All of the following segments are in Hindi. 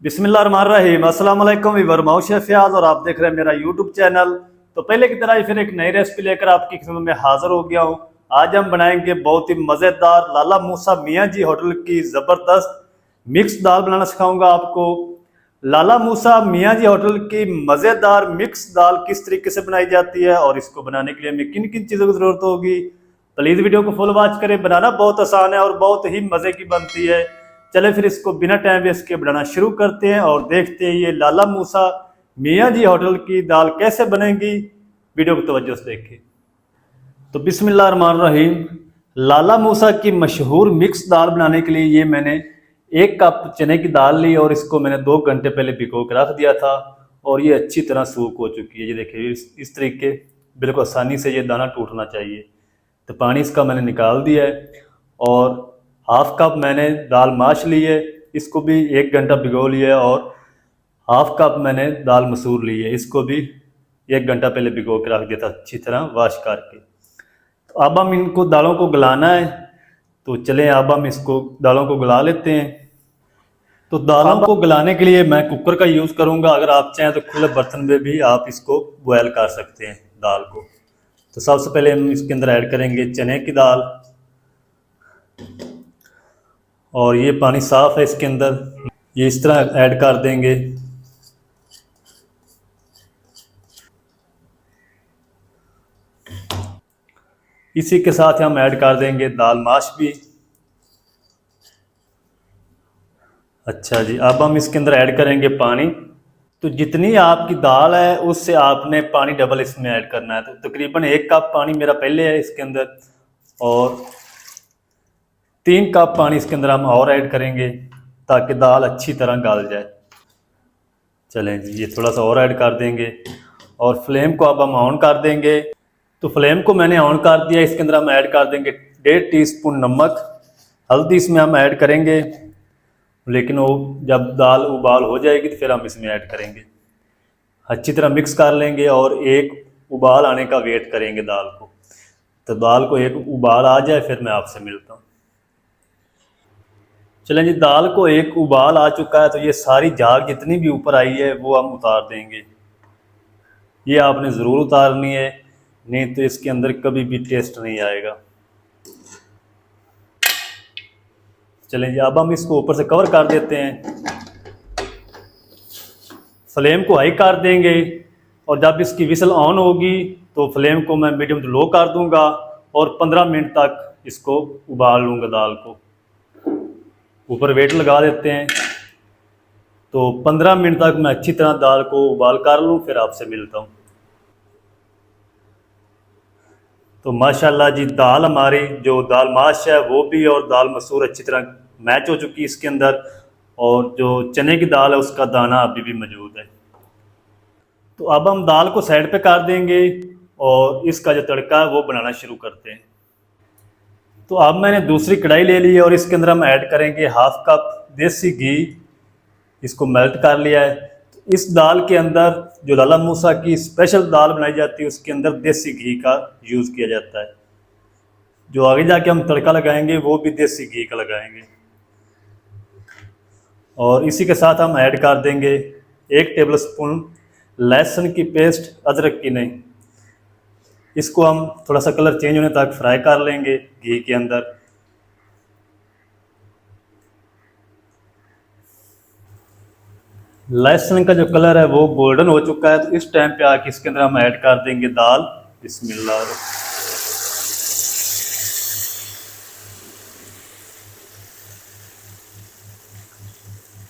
बिस्मिल्लाहिर्रहमानिर्रहीम। अस्सलाम वालेकुम वीवर, शेफ फयाज और आप देख रहे हैं मेरा यूट्यूब चैनल। तो पहले की तरह ही फिर एक नई रेसिपी लेकर आपकी खिदमत में हाजिर हो गया हूँ। आज हम बनाएंगे बहुत ही मज़ेदार लाला मूसा मियाँ जी होटल की ज़बरदस्त मिक्स दाल बनाना सिखाऊंगा आपको। लाला मूसा मियाँ जी होटल की मज़ेदार मिक्स दाल किस तरीके से बनाई जाती है और इसको बनाने के लिए हमें किन किन चीज़ों की ज़रूरत होगी, प्लीज़ वीडियो को फुल वॉच करें। बनाना बहुत आसान है और बहुत ही मज़े की बनती है। चले फिर इसको बिना टाइम वेस्ट के बनाना शुरू करते हैं और देखते हैं ये लाला मूसा मियाँ जी होटल की दाल कैसे बनेगी। वीडियो को तवज्जो से देखिए। तो बिस्मिल्लाहिर्रहमानिर्रहीम। लाला मूसा की मशहूर मिक्स दाल बनाने के लिए ये मैंने 1 कप चने की दाल ली और इसको मैंने 2 घंटे पहले भिगो के रख दिया था और ये अच्छी तरह सूख हो चुकी है। ये देखिए इस तरीके बिल्कुल आसानी से ये दाना टूटना चाहिए। तो पानी इसका मैंने निकाल दिया है और 1/2 कप मैंने दाल माश ली है, इसको भी 1 घंटा भिगो लिया है। और 1/2 कप मैंने दाल मसूर ली है, इसको भी 1 घंटा पहले भिगो के रख दिया था अच्छी तरह वॉश करके। तो अब हम इनको दालों को गलाना है, तो चलें अब हम इसको दालों को गला लेते हैं। तो दालों को गलाने के लिए मैं कुकर का यूज़ करूँगा, अगर आप चाहें तो खुले बर्तन में भी आप इसको बॉयल कर सकते हैं दाल को। तो सबसे पहले हम इसके अंदर ऐड करेंगे चने की दाल और ये पानी साफ़ है इसके अंदर, ये इस तरह ऐड कर देंगे। इसी के साथ हम ऐड कर देंगे दाल माश भी। अच्छा जी, अब हम इसके अंदर ऐड करेंगे पानी। तो जितनी आपकी दाल है उससे आपने पानी डबल इसमें ऐड करना है। तो तकरीबन 1 कप पानी मेरा पहले है इसके अंदर और 3 कप पानी इसके अंदर हम और ऐड करेंगे ताकि दाल अच्छी तरह गल जाए। चलें जी, ये थोड़ा सा और ऐड कर देंगे और फ्लेम को अब हम ऑन कर देंगे। तो फ्लेम को मैंने ऑन कर दिया, इसके अंदर हम ऐड कर देंगे 1.5 टीस्पून नमक। हल्दी इसमें हम ऐड करेंगे, लेकिन वो जब दाल उबाल हो जाएगी तो फिर हम इसमें ऐड करेंगे। अच्छी तरह मिक्स कर लेंगे और एक उबाल आने का वेट करेंगे दाल को। तो दाल को एक उबाल आ जाए फिर मैं आपसे मिलता हूँ। चलें जी, दाल को एक उबाल आ चुका है, तो ये सारी झाग जितनी भी ऊपर आई है वो हम उतार देंगे। ये आपने ज़रूर उतारनी है, नहीं तो इसके अंदर कभी भी टेस्ट नहीं आएगा। चलें जी, अब हम इसको ऊपर से कवर कर देते हैं। फ्लेम को हाई कर देंगे और जब इसकी विसल ऑन होगी तो फ्लेम को मैं मीडियम टू लो कर दूंगा और 15 मिनट तक इसको उबाल लूँगा। दाल को ऊपर वेट लगा देते हैं, तो 15 मिनट तक मैं अच्छी तरह दाल को उबाल कर लूँ, फिर आपसे मिलता हूँ। तो माशाल्लाह जी, दाल हमारी जो दाल माश है वो भी और दाल मसूर अच्छी तरह मैच हो चुकी है इसके अंदर, और जो चने की दाल है उसका दाना अभी भी मौजूद है। तो अब हम दाल को साइड पे कर देंगे और इसका जो तड़का है वो बनाना शुरू करते हैं। तो अब मैंने दूसरी कढ़ाई ले ली है और इसके अंदर हम ऐड करेंगे 1/2 कप देसी घी। इसको मेल्ट कर लिया है। तो इस दाल के अंदर जो लाला मूसा की स्पेशल दाल बनाई जाती है उसके अंदर देसी घी का यूज़ किया जाता है। जो आगे जाके हम तड़का लगाएंगे वो भी देसी घी का लगाएंगे। और इसी के साथ हम ऐड कर देंगे 1 टेबल स्पून लहसुन की पेस्ट, अदरक की नहीं। इसको हम थोड़ा सा कलर चेंज होने तक फ्राई कर लेंगे घी के अंदर। लहसुन का जो कलर है वो गोल्डन हो चुका है, तो इस टाइम पे आके इसके अंदर हम ऐड कर देंगे दाल। बिस्मिल्लाह।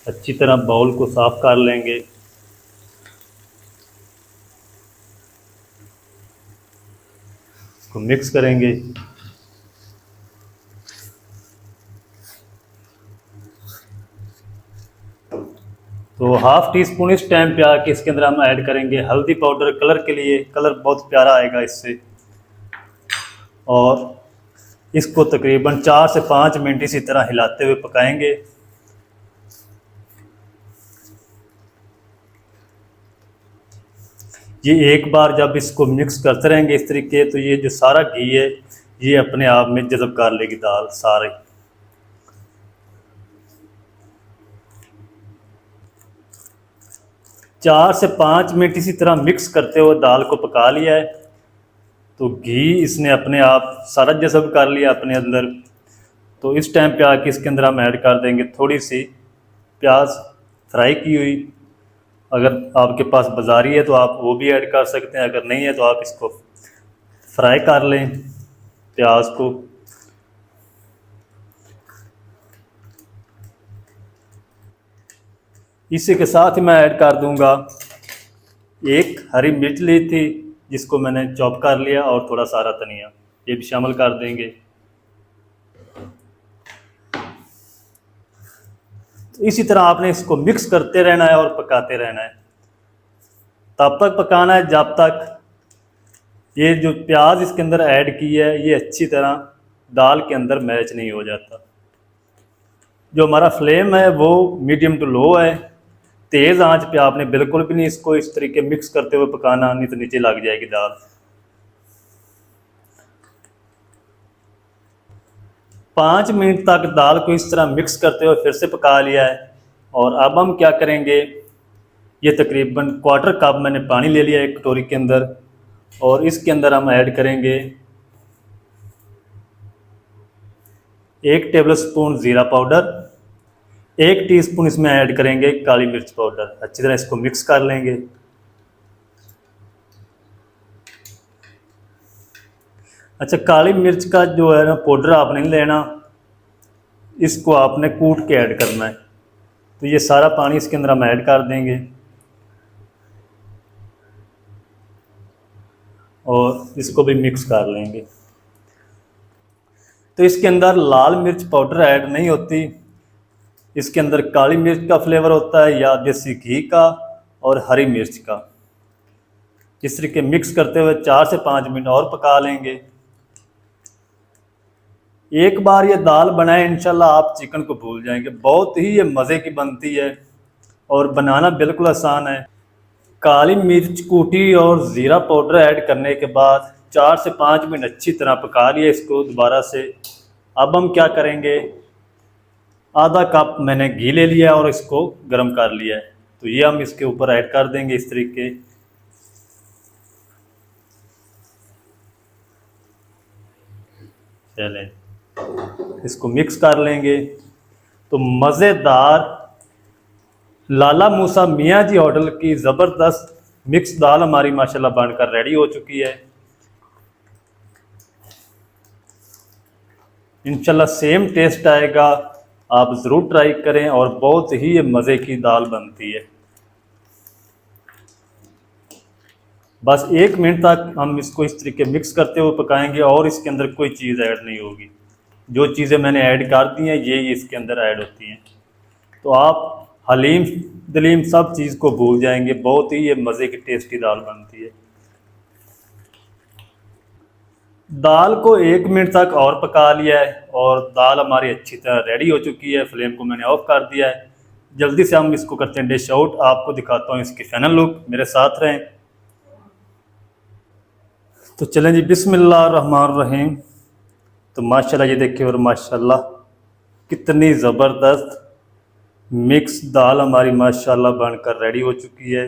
अच्छी तरह बाउल को साफ कर लेंगे। इसको मिक्स करेंगे। तो 1/2 टीस्पून इस टाइम पे आके इसके अंदर हम ऐड करेंगे हल्दी पाउडर, कलर के लिए, कलर बहुत प्यारा आएगा इससे। और इसको तकरीबन 4 से 5 मिनट इसी तरह हिलाते हुए पकाएंगे। ये एक बार जब इसको मिक्स करते रहेंगे इस तरीके, तो ये जो सारा घी है ये अपने आप में जज़ब कर लेगी दाल सारी। 4 से 5 मिनट इसी तरह मिक्स करते हुए दाल को पका लिया है। तो घी इसने अपने आप सारा जज़ब कर लिया अपने अंदर। तो इस टाइम पे आके इसके अंदर हम ऐड कर देंगे थोड़ी सी प्याज फ्राई की हुई। अगर आपके पास बाज़ारी है तो आप वो भी ऐड कर सकते हैं, अगर नहीं है तो आप इसको फ्राई कर लें प्याज को। इसी के साथ ही मैं ऐड कर दूंगा एक हरी मिर्च ली थी जिसको मैंने चॉप कर लिया, और थोड़ा सारा धनिया, ये भी शामिल कर देंगे। तो इसी तरह आपने इसको मिक्स करते रहना है और पकाते रहना है। तब तक पकाना है जब तक ये जो प्याज इसके अंदर ऐड की है ये अच्छी तरह दाल के अंदर मैच नहीं हो जाता। जो हमारा फ्लेम है वो मीडियम टू लो है। तेज़ आंच पे आपने बिल्कुल भी नहीं इसको इस तरीके मिक्स करते हुए पकाना, नहीं तो नीचे लग जाएगी दाल। 5 मिनट तक दाल को इस तरह मिक्स करते हुए फिर से पका लिया है। और अब हम क्या करेंगे, ये तकरीबन क्वार्टर कप मैंने पानी ले लिया एक कटोरी के अंदर, और इसके अंदर हम ऐड करेंगे 1 टेबल स्पून ज़ीरा पाउडर, 1 टीस्पून इसमें ऐड करेंगे काली मिर्च पाउडर। अच्छी तरह इसको मिक्स कर लेंगे। अच्छा, काली मिर्च का जो है ना पाउडर आपने नहीं लेना, इसको आपने कूट के ऐड करना है। तो ये सारा पानी इसके अंदर हम ऐड कर देंगे और इसको भी मिक्स कर लेंगे। तो इसके अंदर लाल मिर्च पाउडर ऐड नहीं होती, इसके अंदर काली मिर्च का फ्लेवर होता है या देसी घी का और हरी मिर्च का। इस तरीके मिक्स करते हुए 4 से 5 मिनट और पका लेंगे। एक बार ये दाल बनाए इंशाल्लाह आप चिकन को भूल जाएंगे। बहुत ही ये मज़े की बनती है और बनाना बिल्कुल आसान है। काली मिर्च कूटी और ज़ीरा पाउडर ऐड करने के बाद 4 से 5 मिनट अच्छी तरह पका लिया इसको दोबारा से। अब हम क्या करेंगे, आधा कप मैंने घी ले लिया और इसको गर्म कर लिया है। तो ये हम इसके ऊपर ऐड कर देंगे इस तरीके। चलें, इसको मिक्स कर लेंगे। तो मज़ेदार लाला मूसा मियाँ जी होटल की ज़बरदस्त मिक्स दाल हमारी माशाल्लाह बनकर रेडी हो चुकी है। इंशाल्लाह सेम टेस्ट आएगा, आप ज़रूर ट्राई करें और बहुत ही मज़े की दाल बनती है। बस 1 मिनट तक हम इसको इस तरीके मिक्स करते हुए पकाएंगे और इसके अंदर कोई चीज़ ऐड नहीं होगी। जो चीज़ें मैंने ऐड कर दी हैं ये इसके अंदर ऐड होती हैं। तो आप हलीम दलीम सब चीज़ को भूल जाएंगे। बहुत ही ये मज़े की टेस्टी दाल बनती है। दाल को 1 मिनट तक और पका लिया है और दाल हमारी अच्छी तरह रेडी हो चुकी है। फ्लेम को मैंने ऑफ कर दिया है। जल्दी से हम इसको करते हैं डिश आउट। आपको दिखाता हूँ इसकी फाइनल लुक, मेरे साथ रहें। तो चलें जी, बिस्मिल्लाहिर्रहमानिर्रहीम। तो माशाल्लाह ये देखिए, और माशाल्लाह कितनी ज़बरदस्त मिक्स दाल हमारी माशाल्लाह बनकर रेडी हो चुकी है।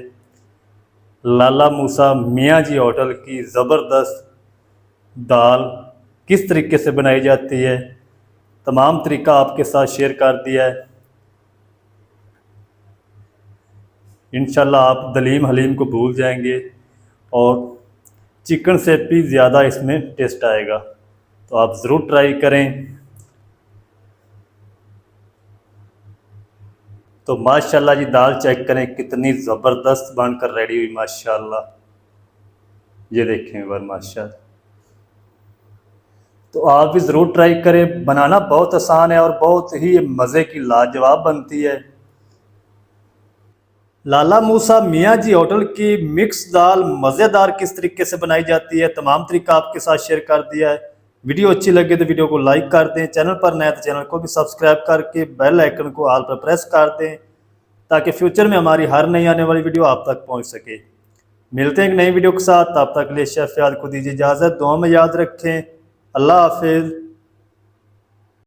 लाला मूसा मियाँ जी होटल की ज़बरदस्त दाल किस तरीके से बनाई जाती है तमाम तरीका आपके साथ शेयर कर दिया है। इंशाल्लाह आप दलीम हलीम को भूल जाएंगे और चिकन से भी ज़्यादा इसमें टेस्ट आएगा। तो आप ज़रूर ट्राई करें। तो माशाल्लाह जी दाल चेक करें कितनी ज़बरदस्त बनकर रेडी हुई माशाल्लाह। ये देखें एक बार माशाल्लाह। तो आप भी ज़रूर ट्राई करें। बनाना बहुत आसान है और बहुत ही मज़े की लाजवाब बनती है। लाला मूसा मियाँ जी होटल की मिक्स दाल मज़ेदार किस तरीके से बनाई जाती है तमाम तरीका आपके साथ शेयर कर दिया है। वीडियो अच्छी लगे तो वीडियो को लाइक कर दें, चैनल पर नए तो चैनल को भी सब्सक्राइब करके बेल आइकन को ऑल पर प्रेस कर दें ताकि फ्यूचर में हमारी हर नई आने वाली वीडियो आप तक पहुंच सके। मिलते हैं एक नई वीडियो के साथ, तब तक के लिए शेफ याद को दीजिए इजाज़त। दुआ में याद रखें। अल्लाह हाफिज़।